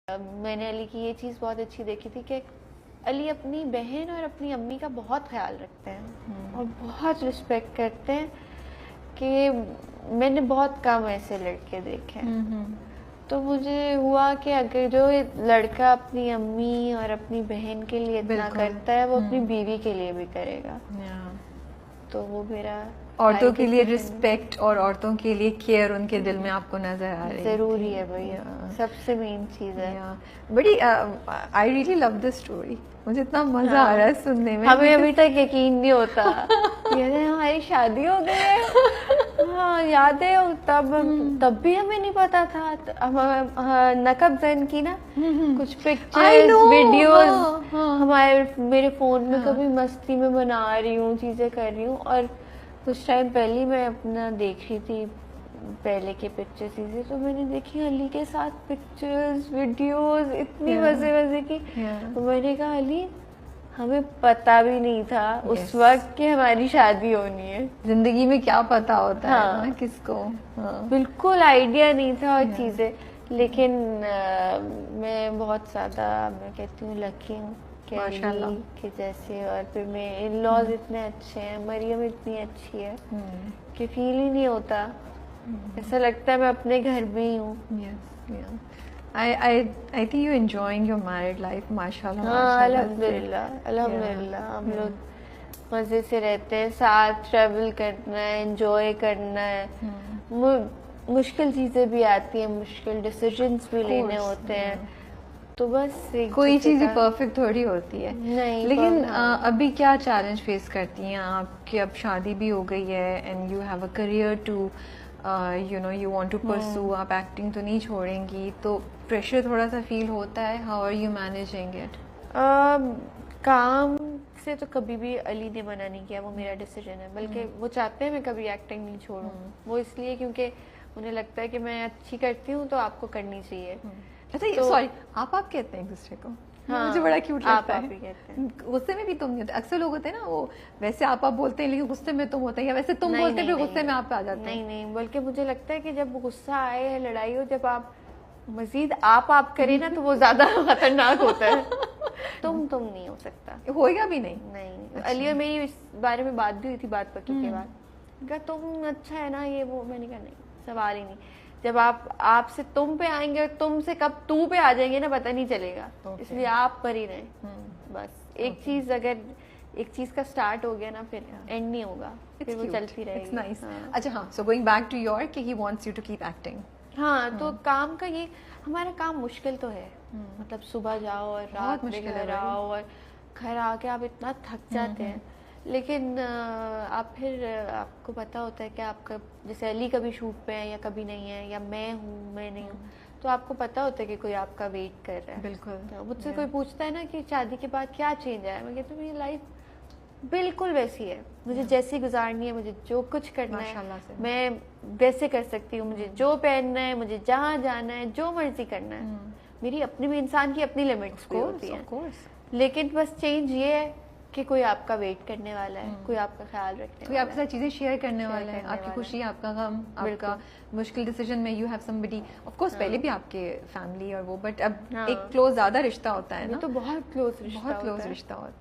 میں نے علی کی یہ چیز بہت اچھی دیکھی تھی کہ علی اپنی بہن اور اپنی امی کا بہت خیال رکھتے ہیں اور بہت رسپیکٹ کرتے ہیں، کہ میں نے بہت کم ایسے لڑکے دیکھے ہیں. تو مجھے ہوا کہ اگر جو لڑکا اپنی امی اور اپنی بہن کے لیے اتنا کرتا ہے وہ اپنی بیوی کے لیے بھی کرے گا. تو وہ میرا عورتوں کے لیے رسپیکٹ اور عورتوں کے لیے کیئر ان کے دل میں آپ کو نظر آ رہی ہے. ضروری ہے بھائی، سب سے مین چیز ہے. بڑی I really love this story. مجھے اتنا مزہ آ رہا ہے سننے میں. ہمیں ابھی تک یقین نہیں ہوتا یہ ہماری شادی ہو گئی ہے. ہاں یاد ہے تب بھی ہمیں نہیں پتا تھا. نقب زن کی نا کچھ پکچرز ویڈیوز میرے فون میں کبھی مستی میں بنا رہی ہوں، چیزیں کر رہی ہوں، اور کچھ ٹائم پہلے میں اپنا دیکھ رہی تھی پہلے کے پکچر چیزیں، تو میں نے دیکھی علی کے ساتھ پکچرز ویڈیوز اتنی مزے کی. میں نے کہا علی ہمیں پتا بھی نہیں تھا اس وقت کہ ہماری شادی ہونی ہے. زندگی میں کیا پتا ہوتا ہے کس کو، بالکل آئیڈیا نہیں تھا اور چیزیں. لیکن میں بہت زیادہ میں کہتی ہوں لکی ہوں کہ علی کے جیسے، اور پھر میں ان لاز اتنے اچھے ہیں، مریم اتنی اچھی ہے کہ فیل ہی نہیں ہوتا، ایسا لگتا ہے میں اپنے گھر میں ہی ہوں. I think you're enjoying your married life, mashallah. ہاں الحمدللہ ہم لوگ مزے سے رہتے ہیں، ساتھ ٹریول کرنا ہے، انجوائے کرنا ہے. مشکل چیزیں بھی آتی ہیں، مشکل ڈیسیژنس بھی لینے ہوتے ہیں، تو بس کوئی چیز پرفیکٹ تھوڑی ہوتی ہے. نہیں. لیکن ابھی کیا چیلنج فیس کرتی ہیں آپ کہ اب شادی بھی ہو گئی ہے and you have a career to you want to pursue, آپ ایکٹنگ تو نہیں چھوڑیں گی، تو پریشر تھوڑا سا فیل ہوتا ہے. How are you managing it? کام سے تو کبھی بھی علی نے منع نہیں کیا، وہ میرا ڈیسیژن ہے. بلکہ وہ چاہتے ہیں میں کبھی ایکٹنگ نہیں چھوڑوں. وہ اس لیے کیونکہ انہیں لگتا ہے کہ میں اچھی کرتی ہوں تو آپ کو کرنی چاہیے. اچھا سوری، آپ کہتے ہیں ایک دوسرے کو؟ مجھے بڑا کیوٹ لگتا ہے. غصے میں بھی تم نہیں ہوتے؟ اکثر لوگ ہوتے ہیں نا وہ ویسے آپ بولتے ہیں لیکن غصے میں تم ہوتے ہیں، یا ویسے تم بولتے ہیں پھر غصے میں آپ پہ آ جاتے ہیں؟ نہیں، بلکہ مجھے لگتا ہے کہ جب غصہ آئے ہے، لڑائی ہو، جب آپ مزید آپ کریں نا تو وہ زیادہ خطرناک ہوتا ہے. تم نہیں ہو سکتا، ہوئے گا بھی نہیں. علی اور میری اس بارے میں بات بھی ہوئی تھی بات پکی کے بعد، کہ تم اچھا ہے نا یہ وہ. میں نے کہا نہیں، سوال ہی نہیں. جب آپ سے تم پہ آئیں گے، تم سے کب تو پہ آ جائیں گے نا پتہ نہیں چلے گا. اس لیے آپ پر ہی رہیں بس. ایک چیز اگر ایک چیز کا سٹارٹ ہو گیا نا پھر اینڈ نہیں ہوگا، پھر وہ چلتی رہے گی. اچھا ہاں، so going back to your کہ he wants you to keep acting. ہاں تو کام کا یہ ہمارا کام مشکل تو ہے، مطلب صبح جاؤ اور رات میں گھر آؤ، اور گھر آ کے آپ اتنا تھک جاتے ہیں. لیکن آپ پھر آپ کو پتا ہوتا ہے کہ آپ کا جیسے علی کبھی شوٹ پہ ہے یا کبھی نہیں ہے، یا میں ہوں میں نہیں ہوں، تو آپ کو پتا ہوتا ہے کہ کوئی آپ کا ویٹ کر رہا ہے. بالکل. مجھ سے کوئی پوچھتا ہے نا کہ شادی کے بعد کیا چینج آیا، میں کہتی ہوں میری لائف بالکل ویسی ہے، مجھے جیسی گزارنی ہے، مجھے جو کچھ کرنا ہے میں ویسے کر سکتی ہوں. مجھے جو پہننا ہے، مجھے جہاں جانا ہے، جو مرضی کرنا ہے. میری اپنی بھی انسان کی اپنی لمٹس بھی ہوتی ہیں، لیکن بس چینج یہ ہے کہ کوئی آپ کا ویٹ کرنے والا ہے، کوئی آپ کا خیال رکھنے والا ہے، کوئی آپ کے ساتھ چیزیں شیئر کرنے والا ہے، آپ کی خوشی، آپ کا غم، آپ کا مشکل ڈیسیژن میں you have some buddy. Of course پہلے بھی آپ کے فیملی اور وہ، بٹ اب ایک کلوز زیادہ رشتہ ہوتا ہے نا، تو بہت کلوز رشتہ ہوتا ہے.